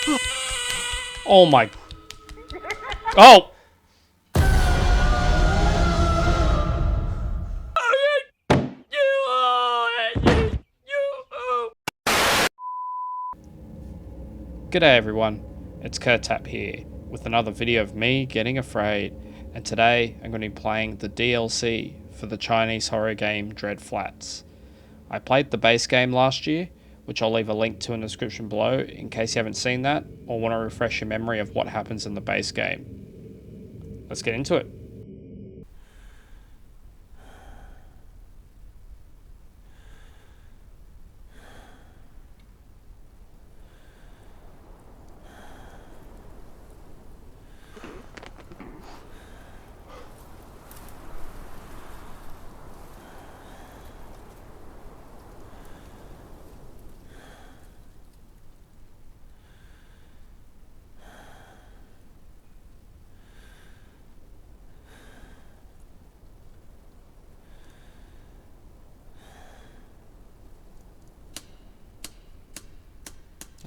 Oh my... Oh! G'day everyone, it's Kurtap here, with another video of me getting afraid, and today I'm going to be playing the DLC for the Chinese horror game Dread Flats. I played the base game last year, which I'll leave a link to in the description below in case you haven't seen that, or want to refresh your memory of what happens in the base game. Let's get into it.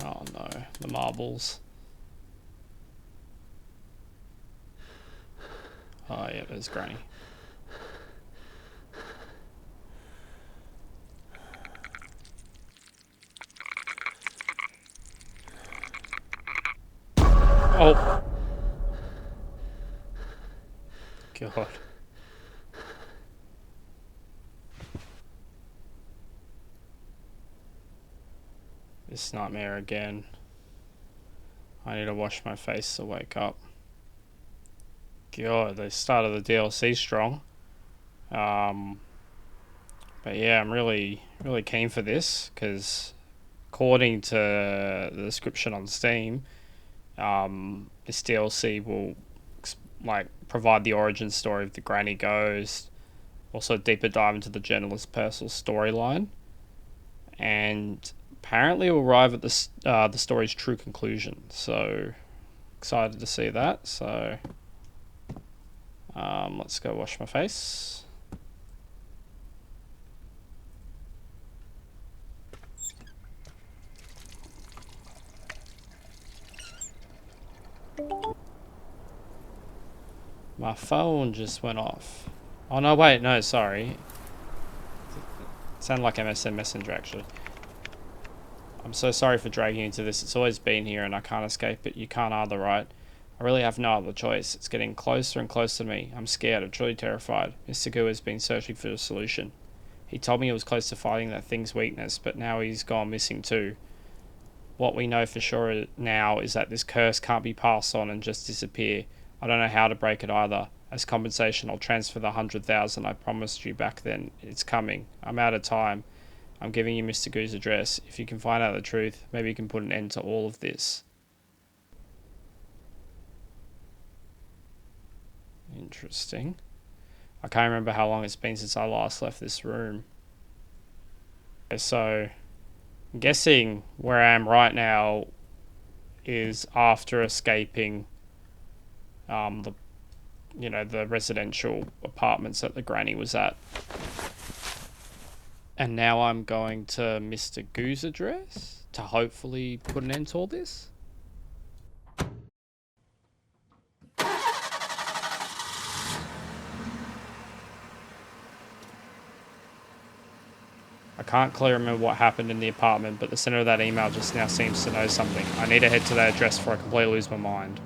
Oh no, the marbles. Oh yeah, there's Granny. Oh! God. This nightmare again. I need to wash my face to wake up. God, they started the DLC strong. But yeah, I'm really keen for this because according to the description on Steam, this DLC will provide the origin story of the Granny Ghost, also a deeper dive into the journalist's personal storyline, and apparently will arrive at the story's true conclusion. So excited to see that. So let's go wash my face. My phone just went off. Oh no, wait, no, sorry. It sounded like MSN Messenger actually. I'm so sorry for dragging you into this. It's always been here and I can't escape it. You can't either, right? I really have no other choice. It's getting closer and closer to me. I'm scared. I'm truly terrified. Mr. Gu has been searching for a solution. He told me he was close to fighting that thing's weakness, but now he's gone missing too. What we know for sure now is that this curse can't be passed on and just disappear. I don't know how to break it either. As compensation, I'll transfer the 100,000 I promised you back then. It's coming. I'm out of time. I'm giving you Mr. Gu's address. If you can find out the truth, maybe you can put an end to all of this. Interesting. I can't remember how long it's been since I last left this room. Okay, so I'm guessing where I am right now is after escaping the residential apartments that the granny was at. And now I'm going to Mr. Gu's address to hopefully put an end to all this. I can't clearly remember what happened in the apartment, but the sender of that email just now seems to know something. I need to head to that address before I completely lose my mind.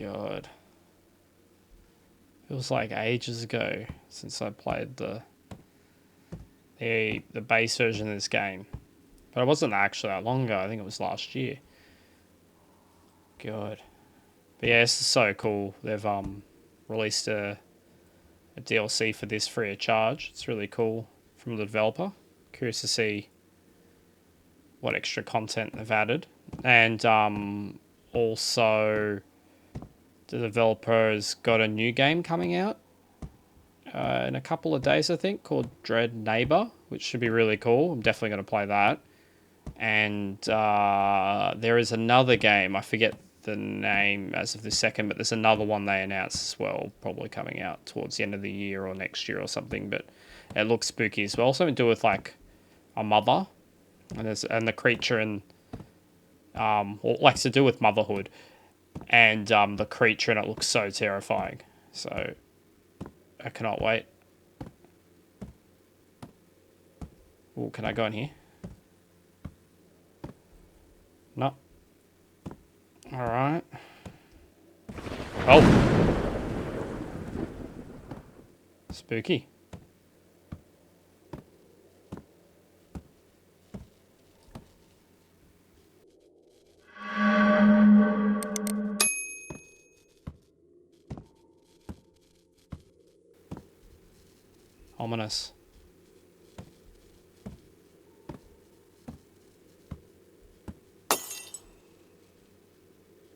God. Feels like ages ago since I played the base version of this game. But it wasn't actually that long ago. I think it was last year. God. But yeah, this is so cool. They've released a DLC for this free of charge. It's really cool from the developer. Curious to see what extra content they've added. And also the developer's got a new game coming out in a couple of days, I think, called Dread Neighbor, which should be really cool. I'm definitely going to play that. And there is another game, I forget the name as of this second, but there's another one they announced as well, probably coming out towards the end of the year or next year or something, but it looks spooky as well. Something to do with like a mother and the creature and or like to do with motherhood, and the creature, and it looks so terrifying. So I cannot wait. Oh, can I go in here? No. Alright. Oh. Spooky. Ominous.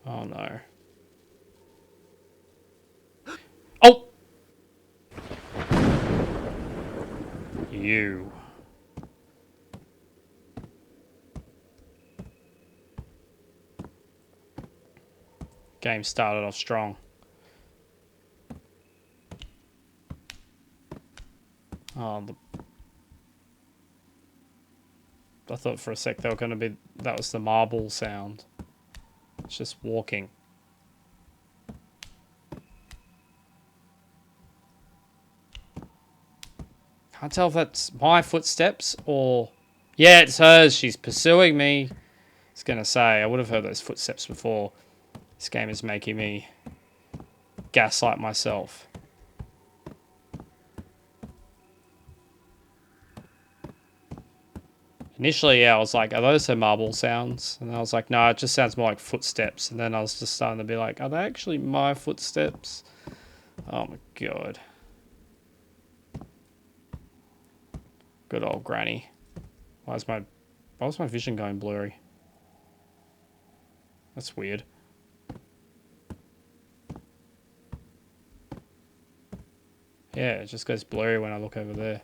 Oh no. Oh! You. Game started off strong. Oh, I thought for a sec they were going to be... That was the marble sound. It's just walking. Can't tell if that's my footsteps or... Yeah, it's hers. She's pursuing me. I was going to say, I would have heard those footsteps before. This game is making me gaslight myself. Initially, yeah, I was like, are those her marble sounds? And I was like, no, it just sounds more like footsteps. And then I was just starting to be like, are they actually my footsteps? Oh my god. Good old granny. Why was my vision going blurry? That's weird. Yeah, it just goes blurry when I look over there.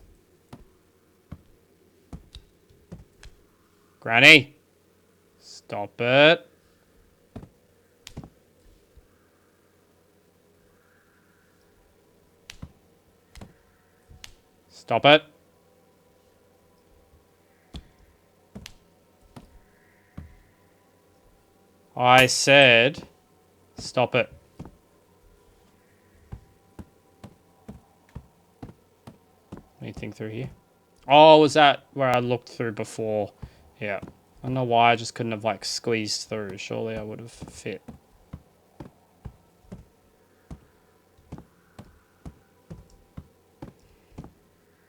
Granny! Stop it. Stop it. I said, stop it. Anything through here? Oh, was that where I looked through before? Yeah. I don't know why I just couldn't have like squeezed through. Surely I would have fit.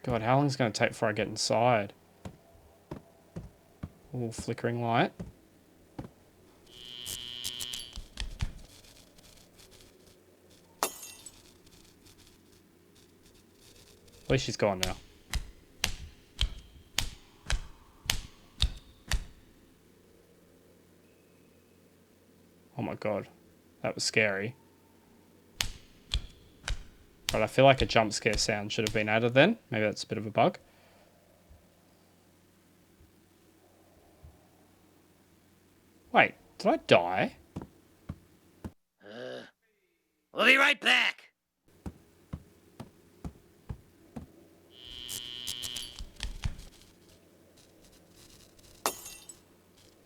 God, how long is it going to take before I get inside? Ooh, flickering light. At least she's gone now. Oh my god. That was scary. But I feel like a jump scare sound should have been added then. Maybe that's a bit of a bug. Wait, did I die? We'll be right back.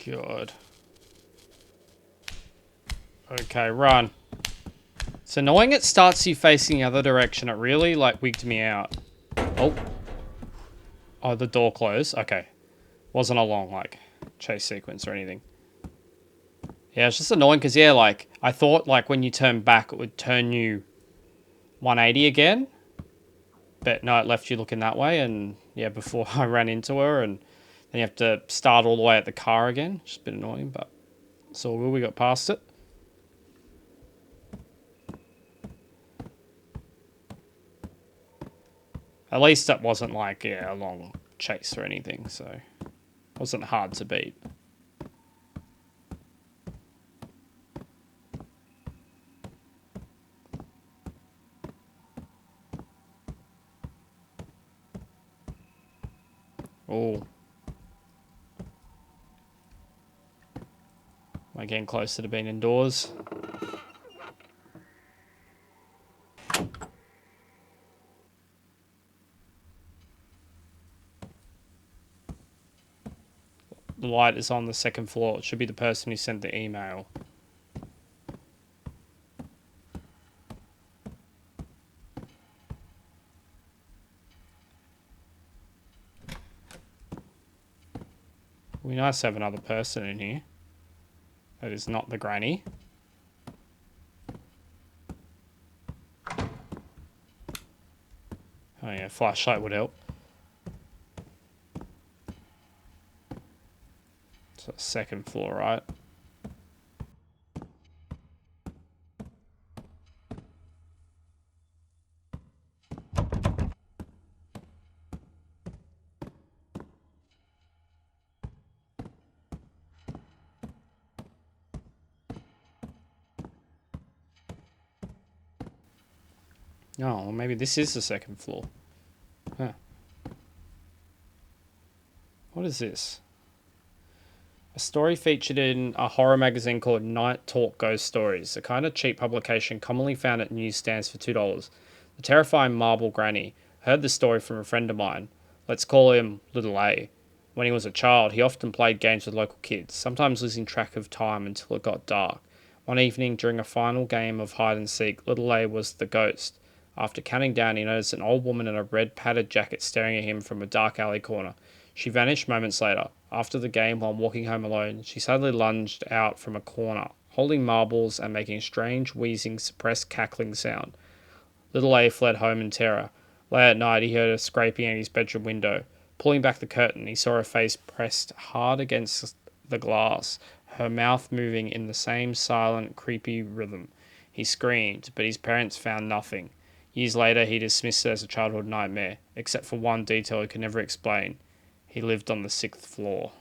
God. Okay, run. It's annoying it starts you facing the other direction. It really, like, wigged me out. Oh. Oh, the door closed. Okay. Wasn't a long, like, chase sequence or anything. Yeah, it's just annoying because, yeah, like, I thought, like, when you turn back, it would turn you 180 again. But no, it left you looking that way. And, yeah, before I ran into her, and then you have to start all the way at the car again. Just a bit annoying, but it's all good. We got past it. At least that wasn't like, yeah, a long chase or anything, so. Wasn't hard to beat. Oh. Am I getting closer to being indoors? The light is on the second floor. It should be the person who sent the email. We nice to have another person in here. That is not the granny. Oh yeah, flashlight would help. So second floor, right? Oh, well maybe this is the second floor. Huh. What is this? A story featured in a horror magazine called Night Talk Ghost Stories, a kind of cheap publication commonly found at newsstands for $2. The terrifying marble granny. I heard this story from a friend of mine. Let's call him Little A. When he was a child, he often played games with local kids, sometimes losing track of time until it got dark. One evening, during a final game of hide and seek, Little A was the ghost. After counting down, he noticed an old woman in a red padded jacket staring at him from a dark alley corner. She vanished moments later. After the game, while walking home alone, she suddenly lunged out from a corner, holding marbles and making a strange, wheezing, suppressed cackling sound. Little A fled home in terror. Late at night, he heard her scraping at his bedroom window. Pulling back the curtain, he saw her face pressed hard against the glass, her mouth moving in the same silent, creepy rhythm. He screamed, but his parents found nothing. Years later, he dismissed it as a childhood nightmare, except for one detail he could never explain. He lived on the 6th floor.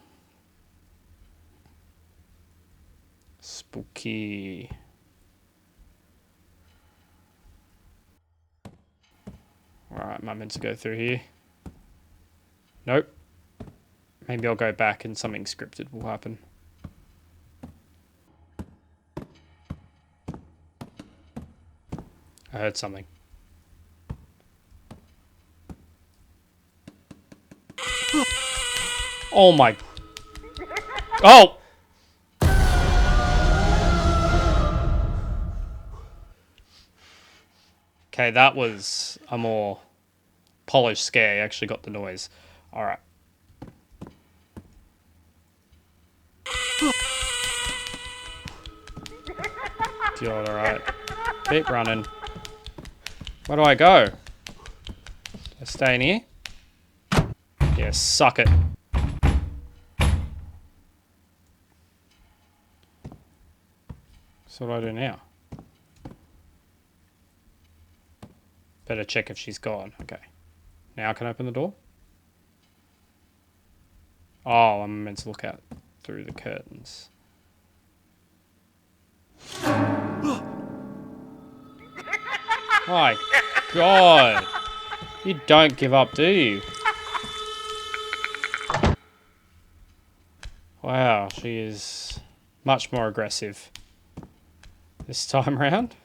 Spooky. Alright, am I meant to go through here? Nope. Maybe I'll go back and something scripted will happen. I heard something. Oh my... Oh! Okay, that was a more polished scare. I actually got the noise. Alright. God, alright. Keep running. Where do I go? Do I stay in here? Yeah, suck it. So what do I do now? Better check if she's gone. Okay. Now I can open the door? Oh, I'm meant to look out through the curtains. My God. You don't give up, do you? Wow, she is much more aggressive this time around.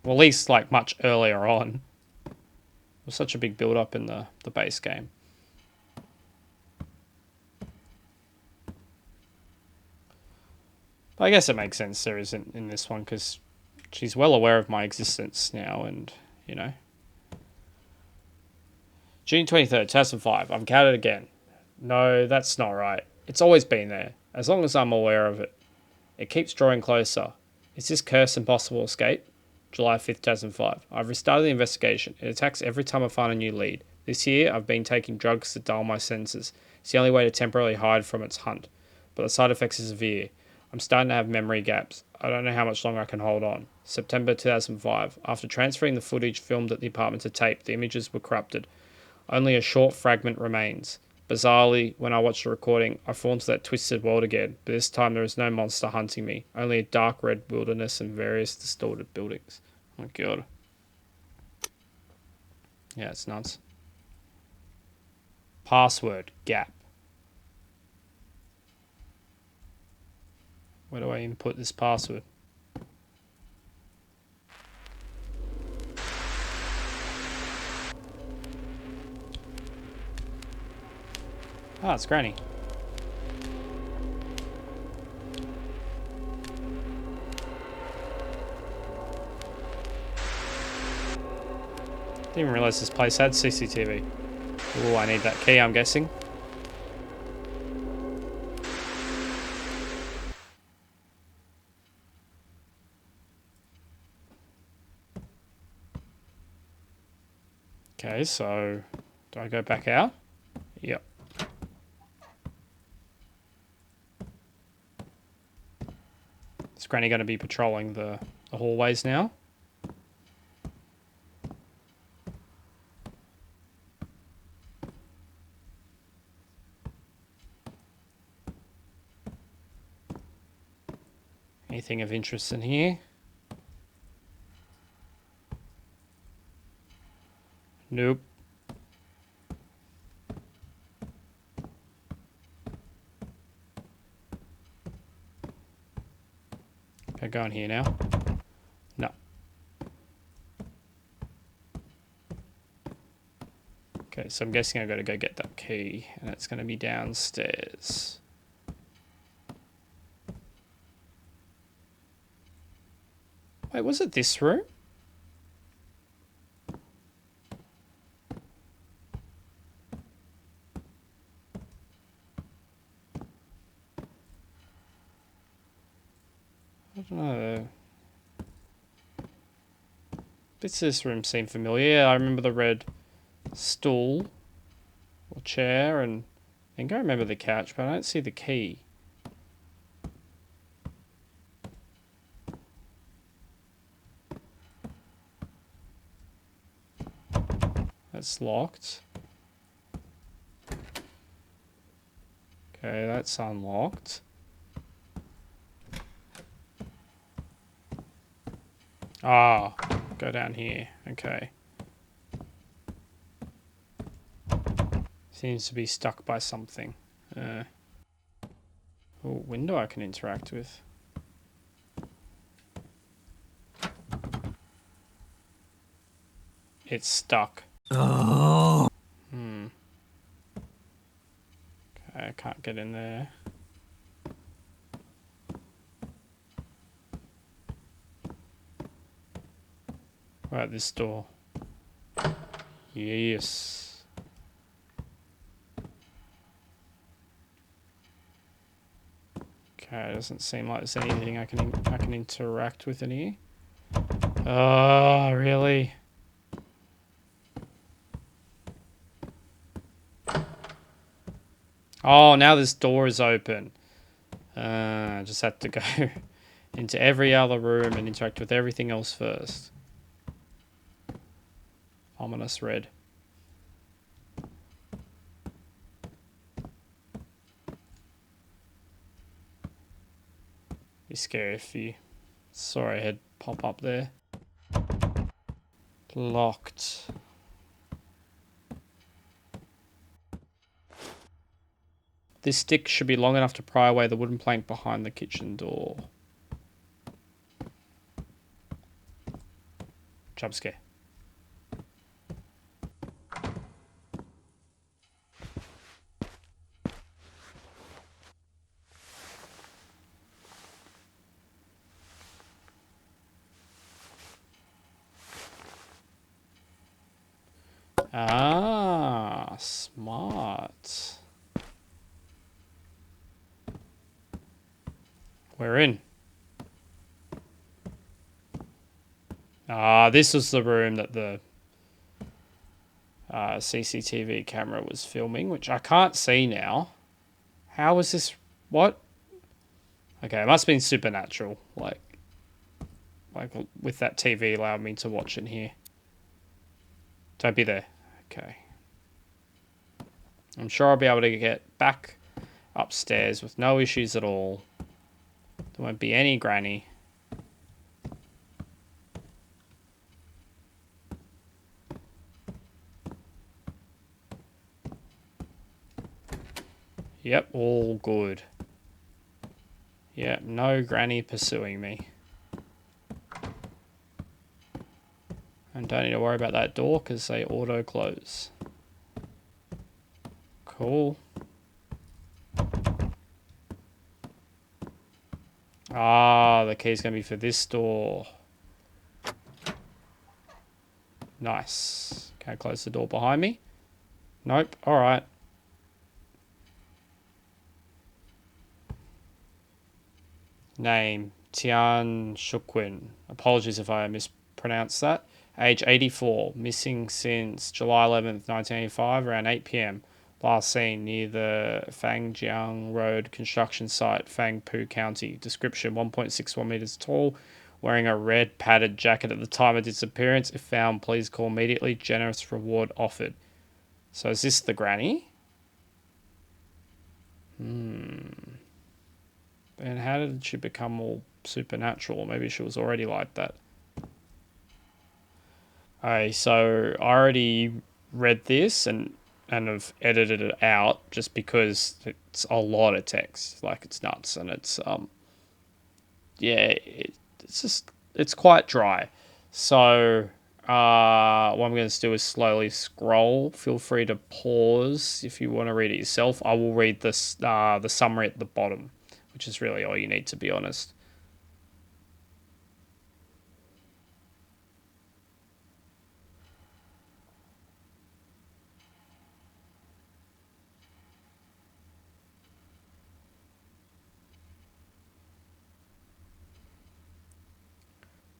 Well, at least like much earlier on. It was such a big build up in the base game. But I guess it makes sense there isn't in this one because she's well aware of my existence now and, you know. June 23rd, 2005. I've counted again. No, that's not right. It's always been there, as long as I'm aware of it. It keeps drawing closer. Is this curse impossible escape? July 5th, 2005. I've restarted the investigation. It attacks every time I find a new lead. This year, I've been taking drugs to dull my senses. It's the only way to temporarily hide from its hunt. But the side effects are severe. I'm starting to have memory gaps. I don't know how much longer I can hold on. September 2005. After transferring the footage filmed at the apartment to tape, the images were corrupted. Only a short fragment remains. Bizarrely, when I watched the recording, I fall into that twisted world again, but this time there is no monster hunting me, only a dark red wilderness and various distorted buildings. Oh my god. Yeah, it's nuts. Password, gap. Where do I input this password? Ah, it's Granny. Didn't even realize this place had CCTV. Oh, I need that key, I'm guessing. Okay, so do I go back out? Yep. Is Granny going to be patrolling the hallways now? Anything of interest in here? Nope. Can I go in here now? No. Okay, so I'm guessing I've got to go get that key, and it's going to be downstairs. Wait, was it this room? I don't know. Bits of this room seem familiar. Yeah, I remember the red stool or chair, and I think I remember the couch, but I don't see the key. That's locked. Okay, that's unlocked. Ah, go down here. Okay. Seems to be stuck by something. Oh, window I can interact with. It's stuck. Oh. Okay, I can't get in there. Right, this door. Yes. Okay, it doesn't seem like there's anything I can interact with in here. Oh, really? Oh, now this door is open. I just have to go into every other room and interact with everything else first. Ominous red. Be scary if you saw a head pop up there. Locked. This stick should be long enough to pry away the wooden plank behind the kitchen door. Jump scare. Ah, smart. We're in. Ah, this was the room that the CCTV camera was filming, which I can't see now. How was this? What? Okay, it must have been supernatural. Like with that TV allowed me to watch in here. Don't be there. Okay. I'm sure I'll be able to get back upstairs with no issues at all. There won't be any granny. Yep, all good. Yep, no granny pursuing me. And don't need to worry about that door because they auto close. Cool. Ah, the key's going to be for this door. Nice. Can I close the door behind me? Nope. Alright. Name. Tian Shukwin. Apologies if I mispronounced that. Age 84. Missing since July 11th, 1985, around 8 p.m. Last seen near the Fangjiang Road construction site, Fangpu County. Description: 1.61 meters tall, wearing a red padded jacket at the time of disappearance. If found, please call immediately. Generous reward offered. So is this the granny? And how did she become all supernatural? Maybe she was already like that. Okay, so I already read this and have edited it out just because it's a lot of text. Like, it's nuts, and it's yeah, it's quite dry. So what I'm going to do is slowly scroll. Feel free to pause if you want to read it yourself. I will read this the summary at the bottom, which is really all you need, to be honest.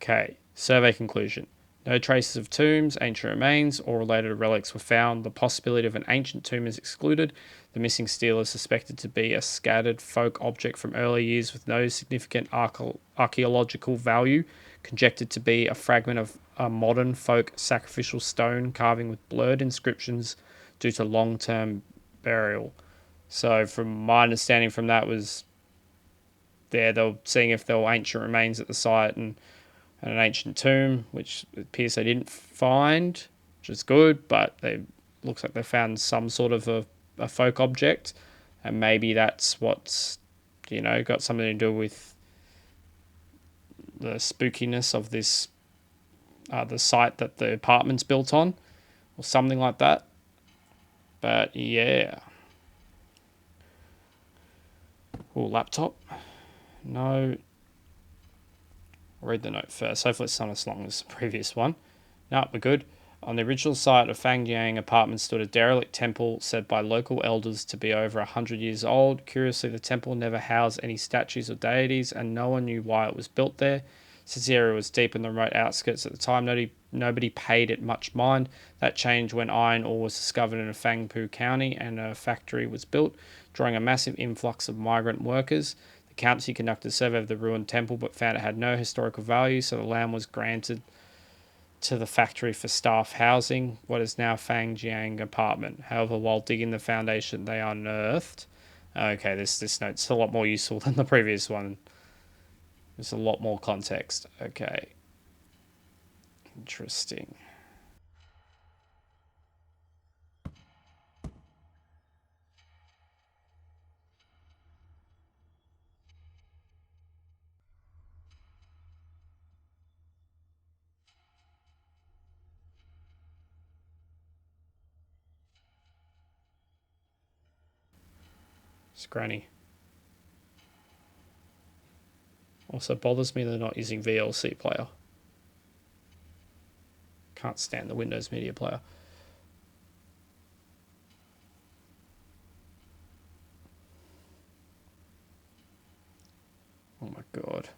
Okay, survey conclusion. No traces of tombs, ancient remains, or related relics were found. The possibility of an ancient tomb is excluded. The missing stele is suspected to be a scattered folk object from early years with no significant archaeological value, conjectured to be a fragment of a modern folk sacrificial stone carving with blurred inscriptions due to long-term burial. So, from my understanding from that was they were seeing if there were ancient remains at the site and an ancient tomb, which it appears they didn't find, which is good, but they looks like they found some sort of a folk object, and maybe that's what's got something to do with the spookiness of this the site that the apartment's built on, or something like that. But yeah. Oh, laptop. No. I'll read the note first. Hopefully it's not as long as the previous one. No, we're good. On the original site of Fangjiang apartment stood a derelict temple said by local elders to be over 100 years old. Curiously, the temple never housed any statues or deities, and no one knew why it was built there. Since the area was deep in the remote outskirts at the time, nobody paid it much mind. That changed when iron ore was discovered in Fangpu County and a factory was built, drawing a massive influx of migrant workers. The county conducted a survey of the ruined temple but found it had no historical value, so the land was granted to the factory for staff housing, what is now Fangjiang apartment. However, while digging the foundation, they unearthed. Okay, this note's a lot more useful than the previous one. There's a lot more context. Okay. Interesting. It's granny. Also bothers me they're not using VLC player. Can't stand the Windows Media Player. Oh my god.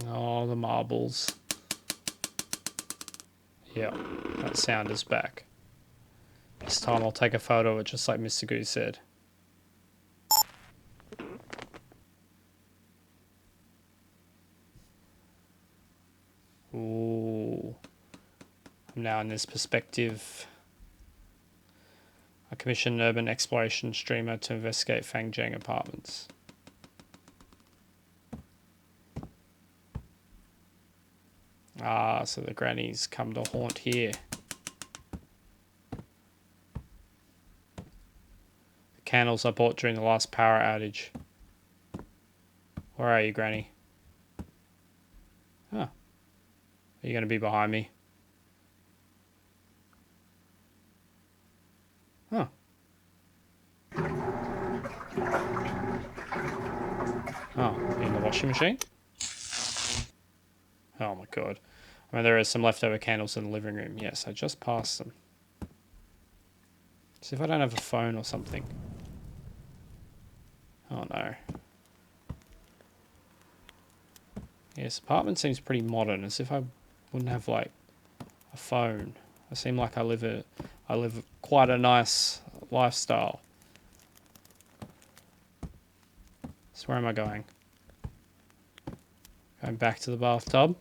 Oh, the marbles. Yeah, that sound is back. This time I'll take a photo of it just like Mr. Goose said. Ooh. I'm now in this perspective. I commissioned an urban exploration streamer to investigate Fangjiang apartments. Ah, so the grannies come to haunt here. The candles I bought during the last power outage. Where are you, Granny? Huh. Are you going to be behind me? Huh. Oh, in the washing machine? Oh my god. I mean, there are some leftover candles in the living room. Yes, I just passed them. See if I don't have a phone or something. Oh no. Yes, apartment seems pretty modern, as if I wouldn't have like a phone. I seem like I live quite a nice lifestyle. So where am I going? Going back to the bathtub.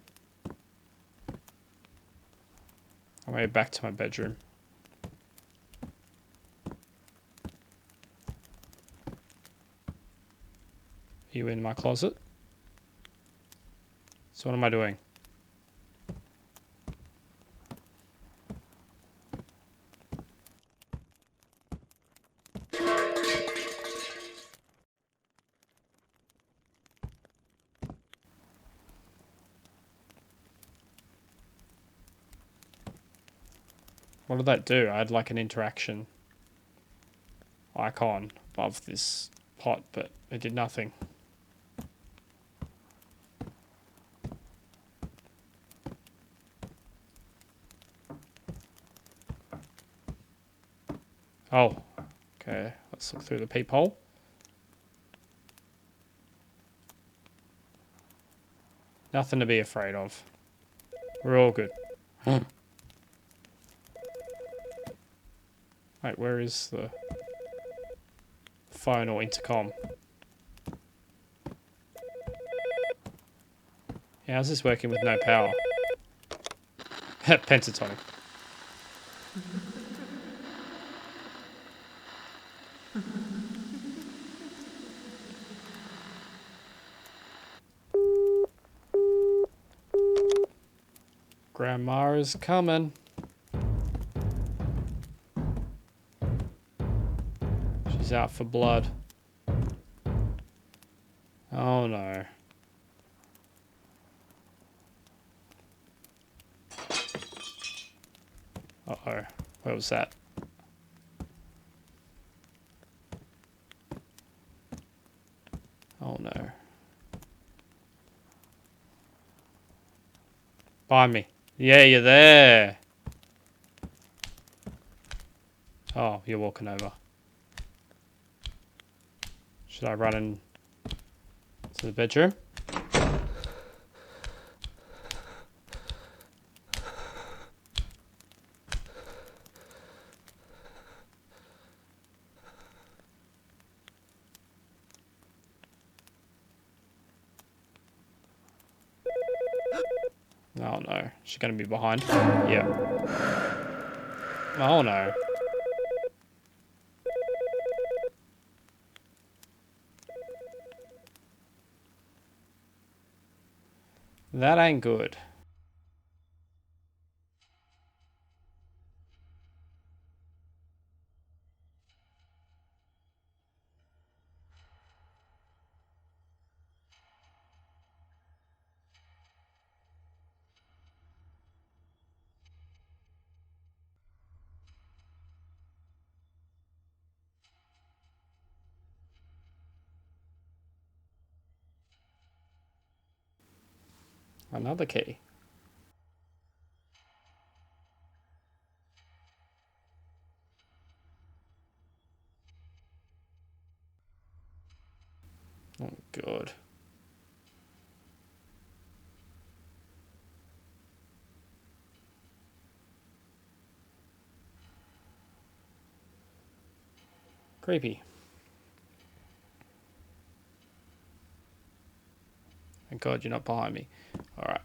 I'm going back to my bedroom. Are you in my closet? So what am I doing? What did that do? I had like an interaction icon above this pot, but it did nothing. Oh, okay. Let's look through the peephole. Nothing to be afraid of. We're all good. Wait, where is the phone or intercom? Yeah, how's this working with no power? Pentatonic. Grandma is coming. She's out for blood. Oh no. Uh-oh. Where was that? Oh no. Behind me. Yeah, you're there. Oh, you're walking over. Should I run in to the bedroom? Oh no. She's gonna be behind. Yeah. Oh no. That ain't good. Another key. Oh god. Creepy. Thank God you're not behind me. Alright.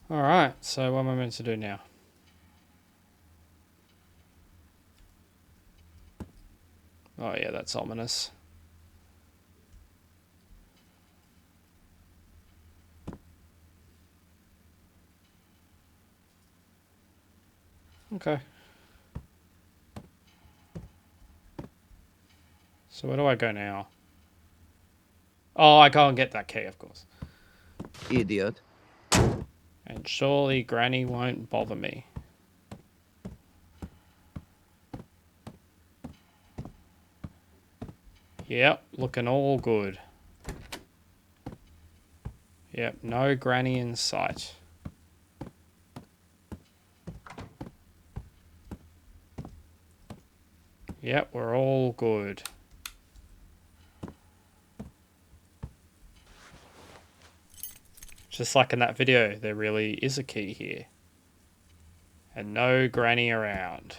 Alright, so what am I meant to do now? Oh yeah, that's ominous. Okay. So where do I go now? Oh, I can't get that key, of course. Idiot. And surely Granny won't bother me. Yep, looking all good. Yep, no Granny in sight. Yep, we're all good. Just like in that video, there really is a key here. And no Granny around.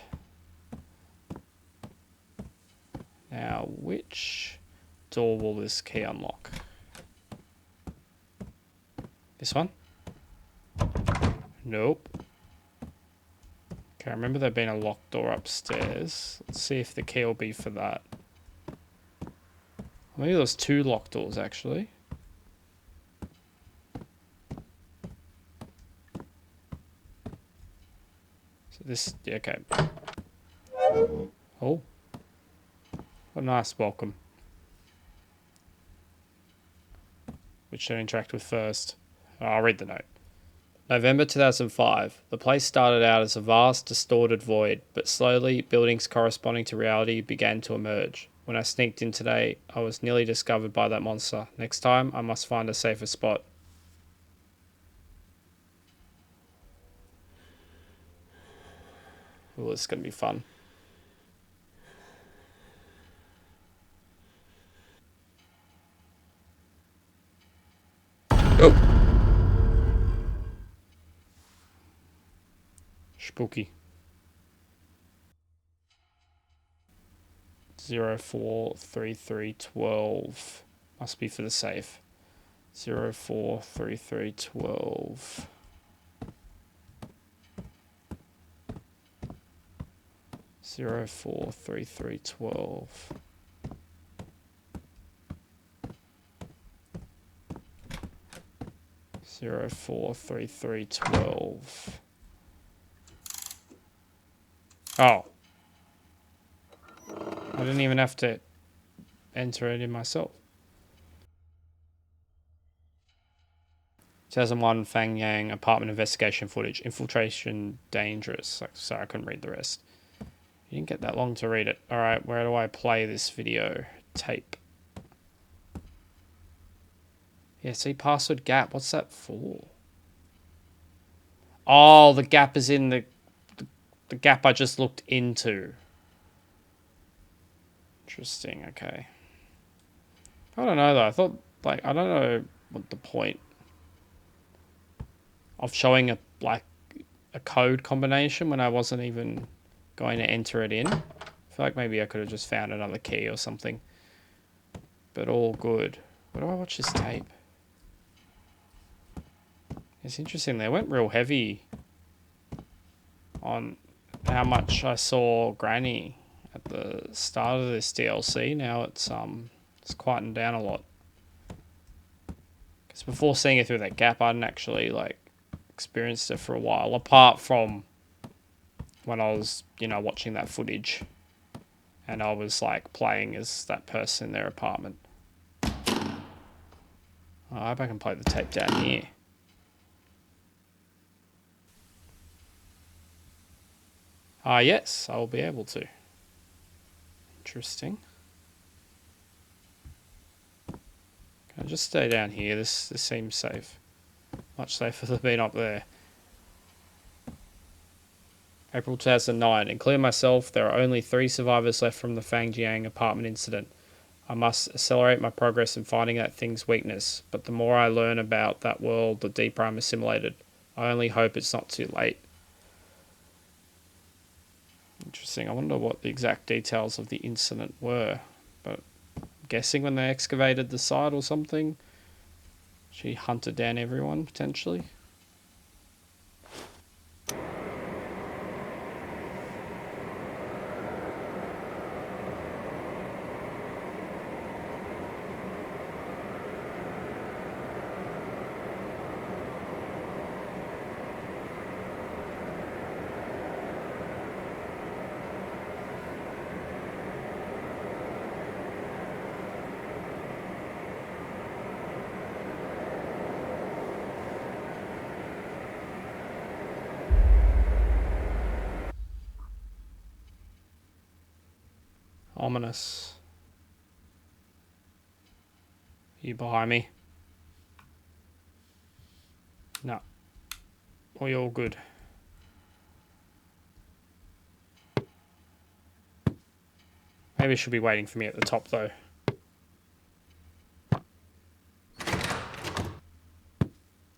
Now, which door will this key unlock? This one? Nope. Okay, I remember there being a locked door upstairs. Let's see if the key will be for that. Maybe there's 2 locked doors, actually. So this, yeah, okay. Oh. What a nice welcome. Which should I interact with first? Oh, I'll read the note. November 2005. The place started out as a vast, distorted void, but slowly, buildings corresponding to reality began to emerge. When I sneaked in today, I was nearly discovered by that monster. Next time, I must find a safer spot. Ooh, this is going to be fun. Oh! Spooky. 043312. Must be for the safe. 043312. 043312. 043312. Oh. I didn't even have to enter it in myself. 2001 Fang Yang apartment investigation footage. Infiltration dangerous. Sorry, I couldn't read the rest. You didn't get that long to read it. Alright, where do I play this video? Tape. Yeah, see, password gap. What's that for? Oh, the gap is in the gap I just looked into. Interesting, okay. I don't know, though. I thought, like, I don't know what the point of showing a code combination when I wasn't even going to enter it in. I feel like maybe I could have just found another key or something. But all good. Where do I watch this tape? It's interesting. They went real heavy on how much I saw Granny at the start of this DLC. Now it's quietened down a lot. Because before seeing it through that gap, I hadn't actually experienced it for a while. Apart from when I was, watching that footage, and I was playing as that person in their apartment. I hope I can play the tape down here. Yes, I will be able to. Interesting. Can I just stay down here? This seems safe. Much safer than being up there. April 2009. And clear myself, there are only 3 survivors left from the Fang Jiang apartment incident. I must accelerate my progress in finding that thing's weakness, but the more I learn about that world, the deeper I'm assimilated. I only hope it's not too late. Interesting. I wonder what the exact details of the incident were. But I'm guessing when they excavated the site or something, she hunted down everyone, potentially. Ominous. You behind me? No. We all good. Maybe she'll be waiting for me at the top though.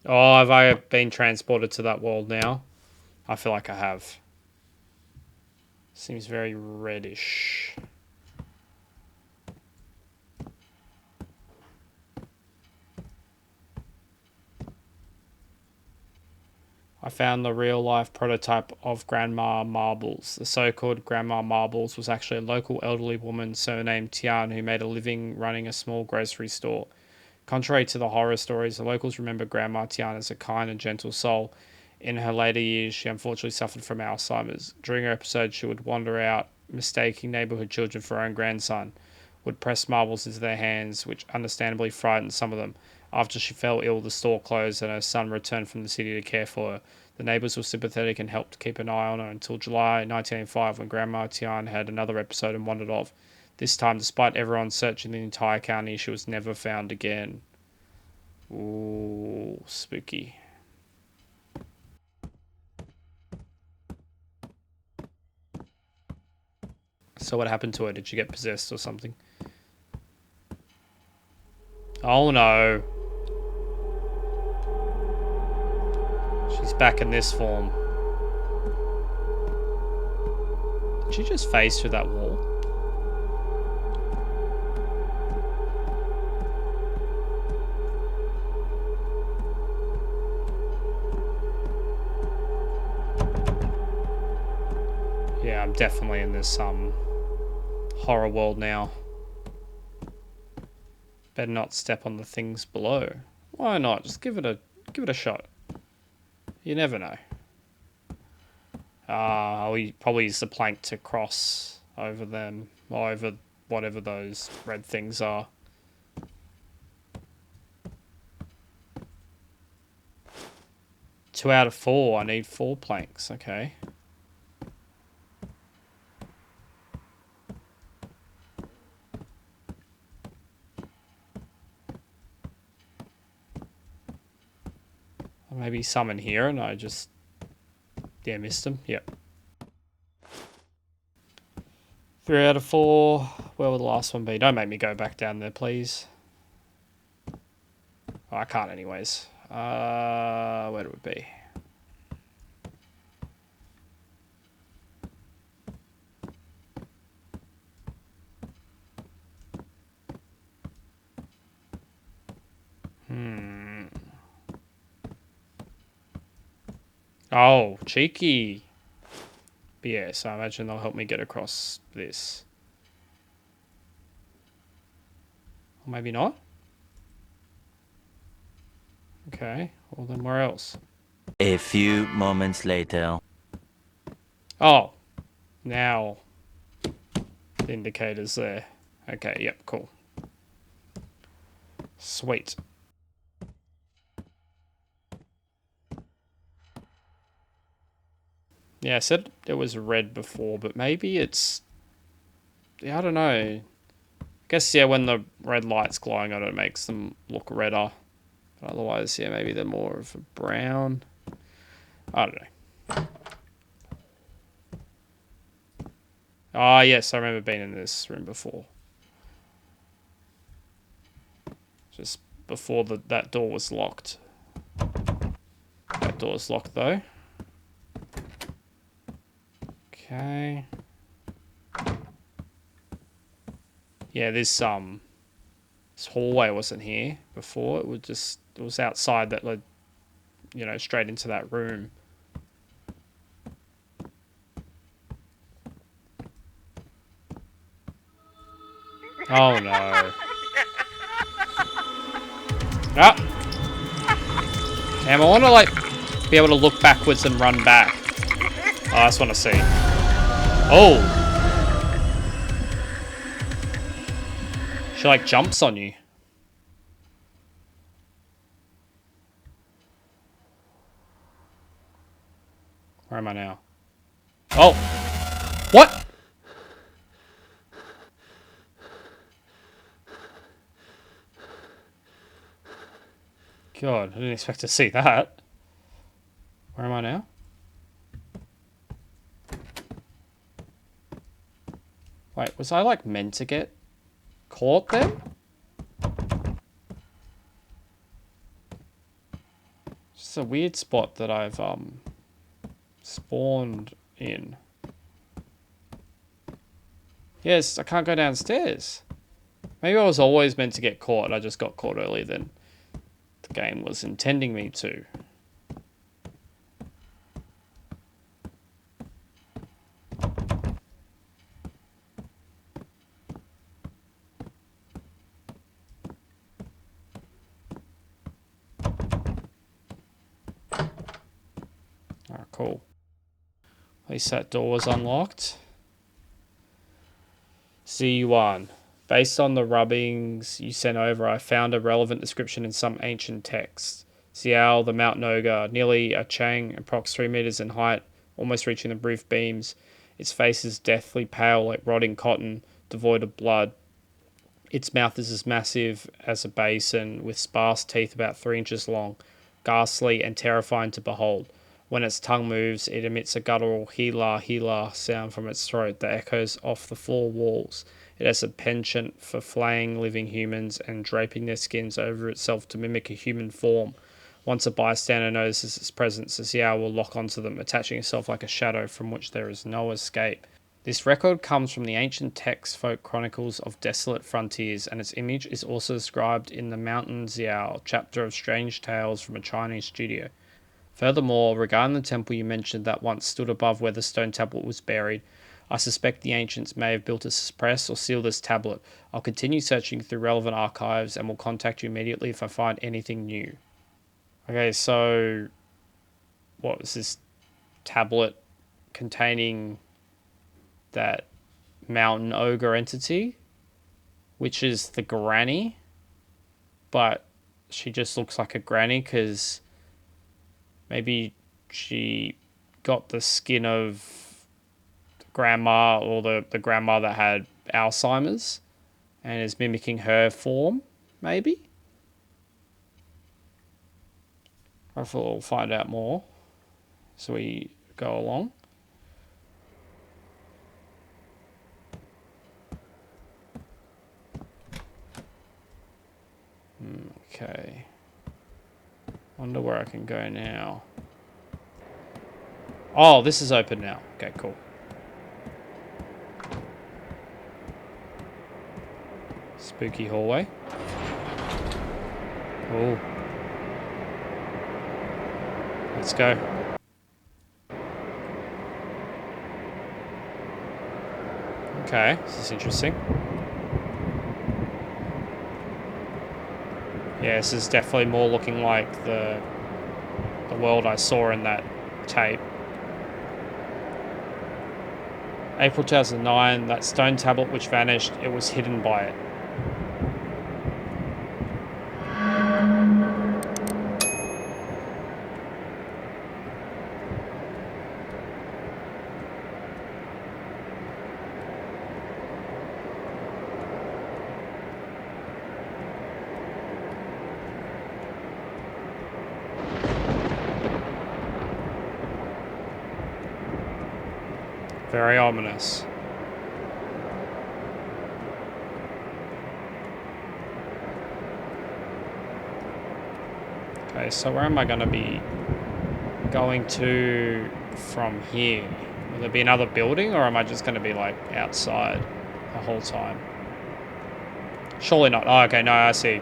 Oh, have I been transported to that world now? I feel like I have. Seems very reddish. I found the real-life prototype of Grandma Marbles. The so-called Grandma Marbles was actually a local elderly woman surnamed Tian who made a living running a small grocery store. Contrary to the horror stories, the locals remember Grandma Tian as a kind and gentle soul. In her later years, she unfortunately suffered from Alzheimer's. During her episode, she would wander out, mistaking neighborhood children for her own grandson, would press marbles into their hands, which understandably frightened some of them. After she fell ill, the store closed and her son returned from the city to care for her. The neighbors were sympathetic and helped keep an eye on her until July 1985 when Grandma Tian had another episode and wandered off. This time, despite everyone searching the entire county, she was never found again. Ooh, spooky. So what happened to her? Did she get possessed or something? Oh no. She's back in this form. Did she just phase through that wall? Yeah, I'm definitely in this horror world now. Better not step on the things below. Why not? Just give it a shot. You never know. We probably use the plank to cross over them, or over whatever those red things are. Two out of 4. I need 4 planks. Okay. Maybe some in here and I just... Yeah, missed them. Yep. 3 out of 4. Where will the last one be? Don't make me go back down there, please. Oh, I can't anyways. Where do it be? Oh, cheeky. But yeah, so I imagine they'll help me get across this. Or maybe not. Okay, well then where else? A few moments later. Oh, now the indicator's there. Okay, yep, cool. Sweet. Yeah, I said it was red before, but maybe it's... Yeah, I don't know. I guess, yeah, when the red light's glowing on it, it makes them look redder. But otherwise, yeah, maybe they're more of a brown. I don't know. Ah, yes, I remember being in this room before. Just before that door was locked. That door's locked, though. Okay. Yeah, this hallway wasn't here before. It was outside that led, straight into that room. Oh no. Ah! Damn, I want to like be able to look backwards and run back. Oh, I just want to see. Oh! She like jumps on you. Where am I now? Oh! What? God, I didn't expect to see that. Where am I now? Wait, was I like meant to get caught there? It's a weird spot that I've spawned in. Yes, I can't go downstairs. Maybe I was always meant to get caught. I just got caught earlier than the game was intending me to. Alright, cool. At least that door was unlocked. C1. Based on the rubbings you sent over, I found a relevant description in some ancient text. Xiao, the mountain ogre, nearly a Chang, approx 3 meters in height, almost reaching the roof beams. Its face is deathly pale like rotting cotton, devoid of blood. Its mouth is as massive as a basin, with sparse teeth about 3 inches long, ghastly and terrifying to behold. When its tongue moves, it emits a guttural hee-la hee-la sound from its throat that echoes off the floor walls. It has a penchant for flaying living humans and draping their skins over itself to mimic a human form. Once a bystander notices its presence, the Xiao will lock onto them, attaching itself like a shadow from which there is no escape. This record comes from the ancient text folk chronicles of desolate frontiers, and its image is also described in the Mountain Xiao chapter of Strange Tales from a Chinese studio. Furthermore, regarding the temple you mentioned that once stood above where the stone tablet was buried, I suspect the ancients may have built to suppress or seal this tablet. I'll continue searching through relevant archives and will contact you immediately if I find anything new. Okay, so what was this tablet containing that mountain ogre entity, which is the granny, but she just looks like a granny because maybe she got the skin of grandma, or the grandma that had Alzheimer's and is mimicking her form, maybe? Hopefully we'll find out more as we go along. Okay. Wonder where I can go now. Oh, this is open now. Okay, cool. Spooky hallway. Oh. Let's go. Okay, this is interesting. Yeah, this is definitely more looking like the world I saw in that tape. April 2009, that stone tablet which vanished, it was hidden by it. Very ominous. Okay, so where am I going to be going to from here? Will there be another building, or am I just going to be like outside the whole time? Surely not. Oh, okay, no, I see.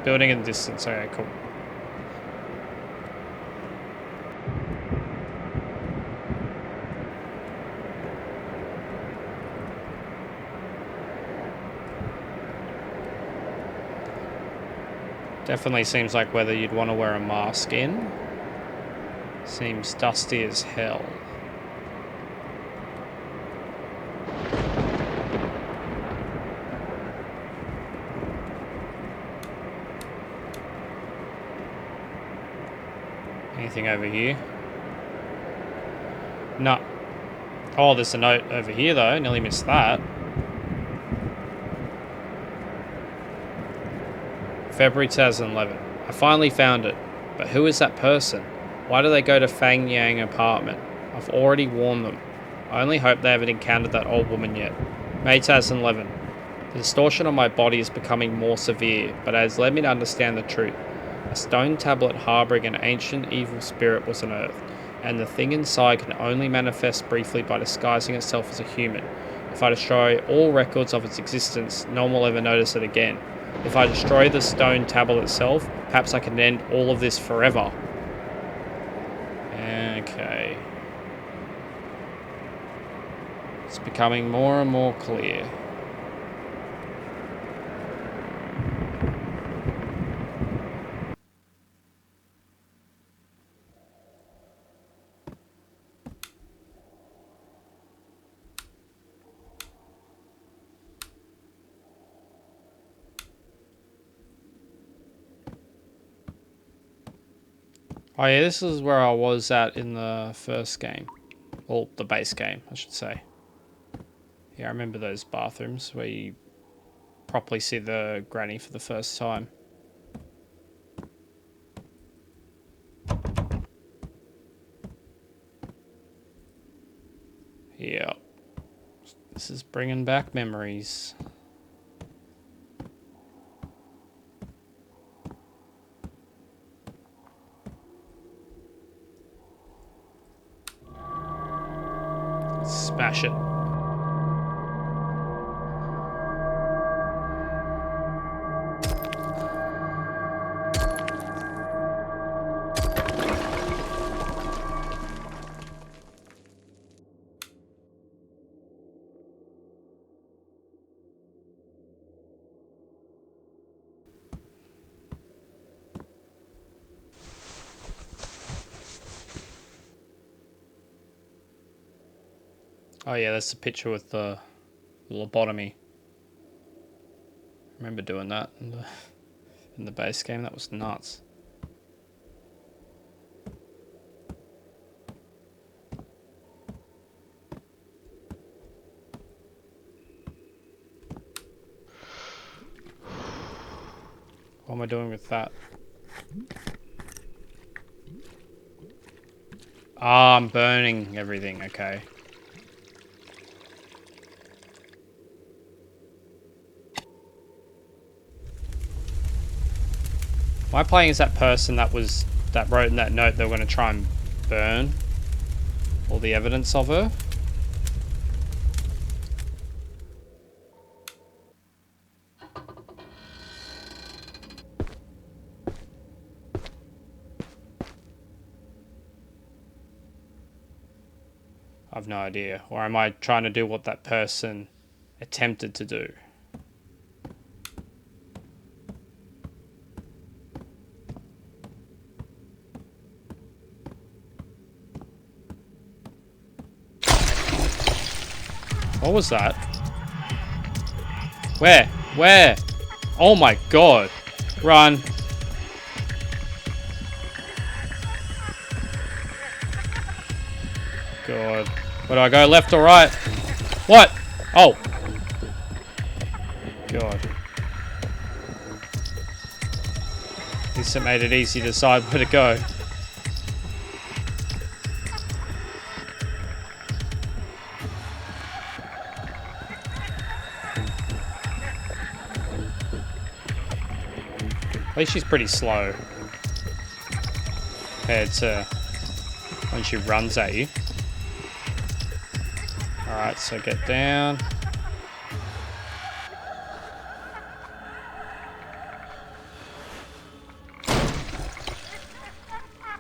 Building in the distance. Okay, cool. Definitely seems like whether you'd want to wear a mask in. Seems dusty as hell. Anything over here? No. Oh, there's a note over here though. Nearly missed that. February 2011. I finally found it. But who is that person? Why do they go to Fang Yang apartment? I've already warned them. I only hope they haven't encountered that old woman yet. May 2011. The distortion on my body is becoming more severe, but it has led me to understand the truth. A stone tablet harboring an ancient evil spirit was unearthed, and the thing inside can only manifest briefly by disguising itself as a human. If I destroy all records of its existence, no one will ever notice it again. If I destroy the stone tablet itself, perhaps I can end all of this forever. Okay. It's becoming more and more clear. Oh yeah, this is where I was at in the first game. Well, the base game, I should say. Yeah, I remember those bathrooms where you properly see the granny for the first time. Yeah. This is bringing back memories. Smash it. Oh yeah, that's the picture with the lobotomy. I remember doing that in the base game. That was nuts. What am I doing with that? Ah, I'm burning everything. Okay. Am I playing as that person that wrote in that note they were going to try and burn all the evidence of her? I've no idea. Or am I trying to do what that person attempted to do? What was that? Where? Where? Oh my god. Run. God. Where do I go? Left or right? What? Oh. God. At least it made it easy to decide where to go. At least she's pretty slow compared to when she runs at you. Alright, so get down.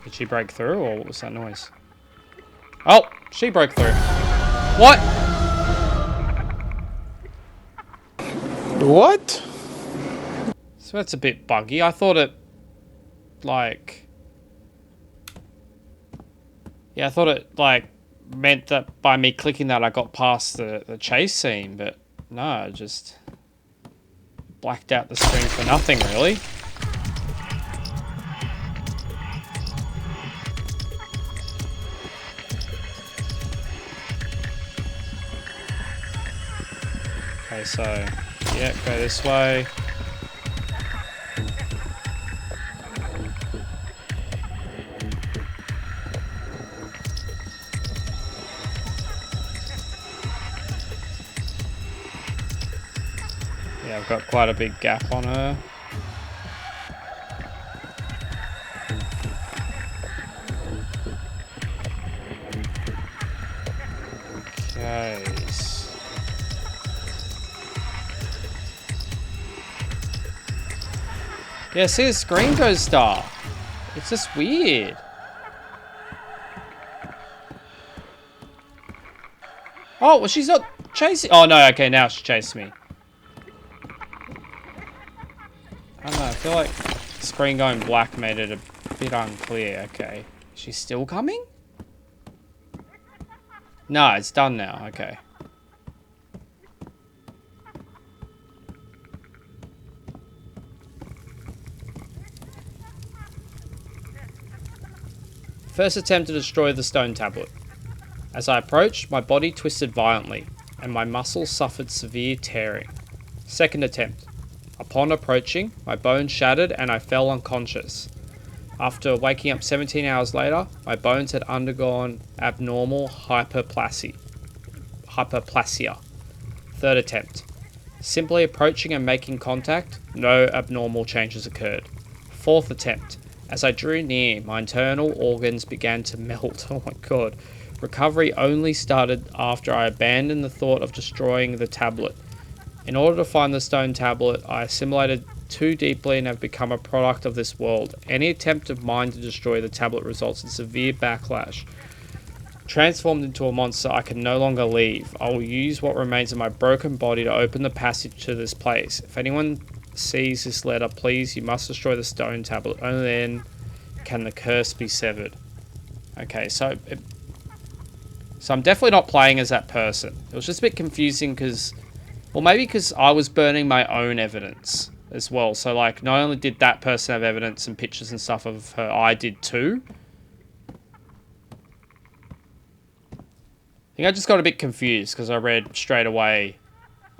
Did she break through, or what was that noise? Oh, she broke through. What? What? So that's a bit buggy. I thought it, like... Yeah, I thought it, like, meant that by me clicking that I got past the chase scene, but no, I just blacked out the screen for nothing, really. Okay, so, yeah, go this way. Yeah, I've got quite a big gap on her. Okay. Yeah, see, the screen goes dark. It's just weird. Oh, well, she's not chasing. Oh, no, okay, now she chased me. I don't know, I feel like the screen going black made it a bit unclear. Okay. She's still coming? No, it's done now. Okay. First attempt to destroy the stone tablet. As I approached, my body twisted violently, and my muscles suffered severe tearing. Second attempt. Upon approaching, my bones shattered and I fell unconscious. After waking up 17 hours later, my bones had undergone abnormal hyperplasia. Third attempt. Simply approaching and making contact, no abnormal changes occurred. Fourth attempt. As I drew near, my internal organs began to melt. Oh my god. Recovery only started after I abandoned the thought of destroying the tablet. In order to find the stone tablet, I assimilated too deeply and have become a product of this world. Any attempt of mine to destroy the tablet results in severe backlash. Transformed into a monster, I can no longer leave. I will use what remains of my broken body to open the passage to this place. If anyone sees this letter, please, you must destroy the stone tablet. Only then can the curse be severed. Okay, so I'm definitely not playing as that person. It was just a bit confusing because, well, maybe because I was burning my own evidence as well. So, like, not only did that person have evidence and pictures and stuff of her, I did too. I think I just got a bit confused because I read straight away,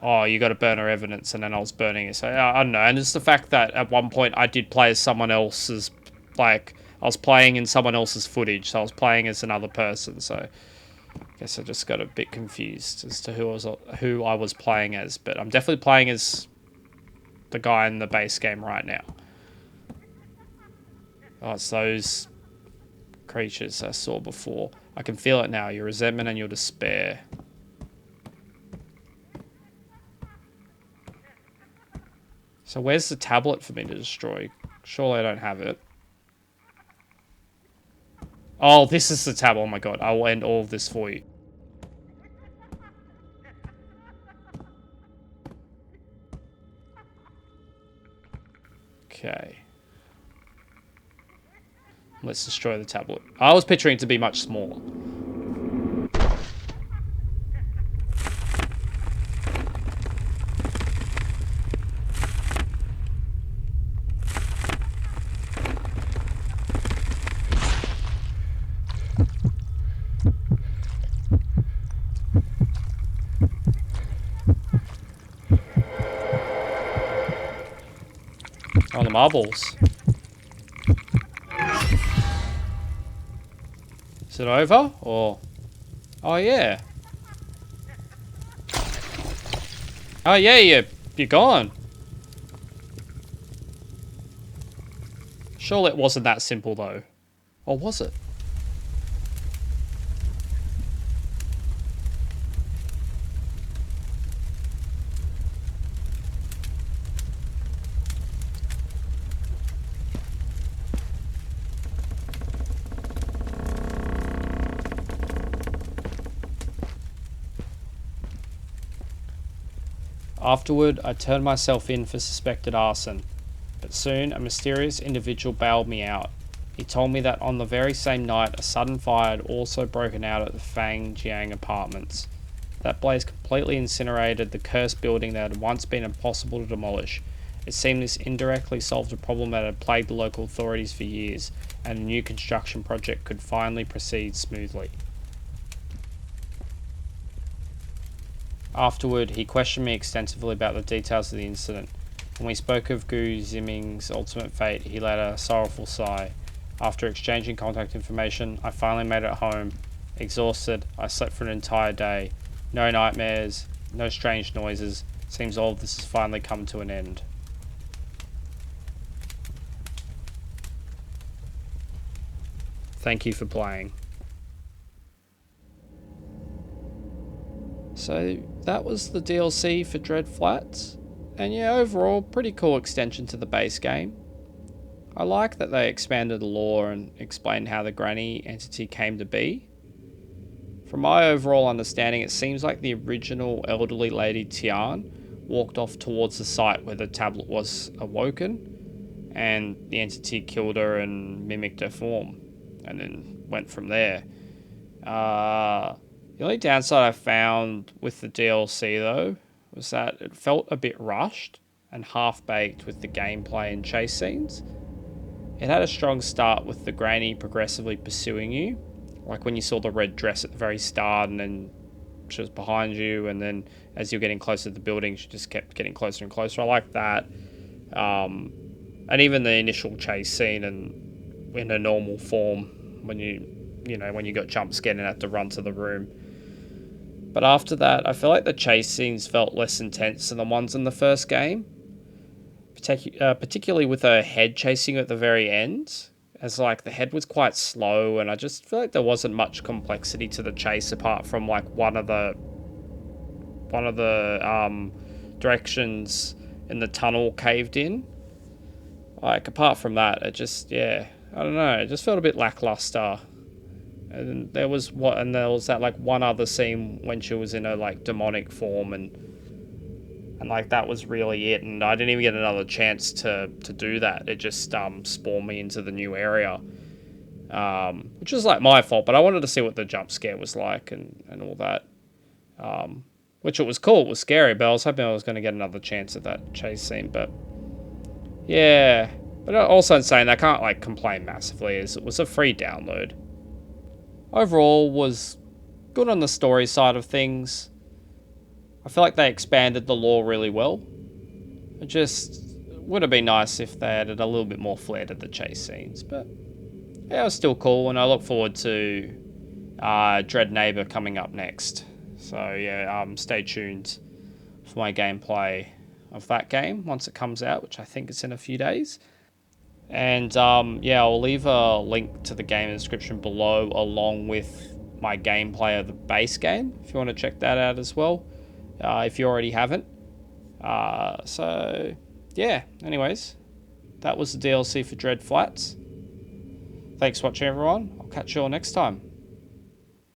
oh, you got to burn her evidence, and then I was burning it. So, I don't know. And it's the fact that at one point I did play as someone else's, like, I was playing in someone else's footage, so I was playing as another person, so I guess I just got a bit confused as to who I was playing as, but I'm definitely playing as the guy in the base game right now. Oh, it's those creatures I saw before. I can feel it now, your resentment and your despair. So where's the tablet for me to destroy? Surely I don't have it. Oh, this is the tablet. Oh my god, I will end all of this for you. Okay. Let's destroy the tablet. I was picturing it to be much smaller. Oh, the marbles. Is it over? Or... Oh, yeah. Oh, yeah, you're gone. Surely it wasn't that simple, though. Or was it? Afterward, I turned myself in for suspected arson, but soon a mysterious individual bailed me out. He told me that on the very same night, a sudden fire had also broken out at the Fang Jiang apartments. That blaze completely incinerated the cursed building that had once been impossible to demolish. It seemed this indirectly solved a problem that had plagued the local authorities for years, and a new construction project could finally proceed smoothly. Afterward, he questioned me extensively about the details of the incident. When we spoke of Gu Ziming's ultimate fate, he let a sorrowful sigh. After exchanging contact information, I finally made it home. Exhausted, I slept for an entire day. No nightmares, no strange noises. Seems all of this has finally come to an end. Thank you for playing. So that was the DLC for Dread Flats, and yeah, overall pretty cool extension to the base game. I like that they expanded the lore and explained how the granny entity came to be. From my overall understanding, it seems like the original elderly lady Tian walked off towards the site where the tablet was awoken, and the entity killed her and mimicked her form, and then went from there. The only downside I found with the DLC though was that it felt a bit rushed and half-baked with the gameplay and chase scenes. It had a strong start with the granny progressively pursuing you, like when you saw the red dress at the very start and then she was behind you, and then as you're getting closer to the building she just kept getting closer and closer. I like that. And even the initial chase scene and in a normal form when you got jump scared and had to run to the room. But after that, I feel like the chase scenes felt less intense than the ones in the first game. Particularly with her head chasing at the very end, as like the head was quite slow, and I just feel like there wasn't much complexity to the chase apart from like one of the directions in the tunnel caved in. Like apart from that, it just I don't know, it just felt a bit lackluster. And there was that like one other scene when she was in her like demonic form, and like that was really it, and I didn't even get another chance to do that. It just spawned me into the new area, which was like my fault, but I wanted to see what the jump scare was like and all that, which it was cool. It was scary, but I was hoping I was going to get another chance at that chase scene. But yeah, but also in saying that, I can't like complain massively, as it was a free download. Overall, was good on the story side of things. I feel like they expanded the lore really well. It just would have been nice if they added a little bit more flair to the chase scenes. But yeah, it was still cool, and I look forward to Dread Neighbor coming up next. So yeah, stay tuned for my gameplay of that game once it comes out, which I think it's in a few days. And yeah, I'll leave a link to the game in the description below, along with my gameplay of the base game, if you want to check that out as well, if you already haven't. So yeah, anyways, that was the DLC for Dread Flats. Thanks for watching, everyone. I'll catch you all next time.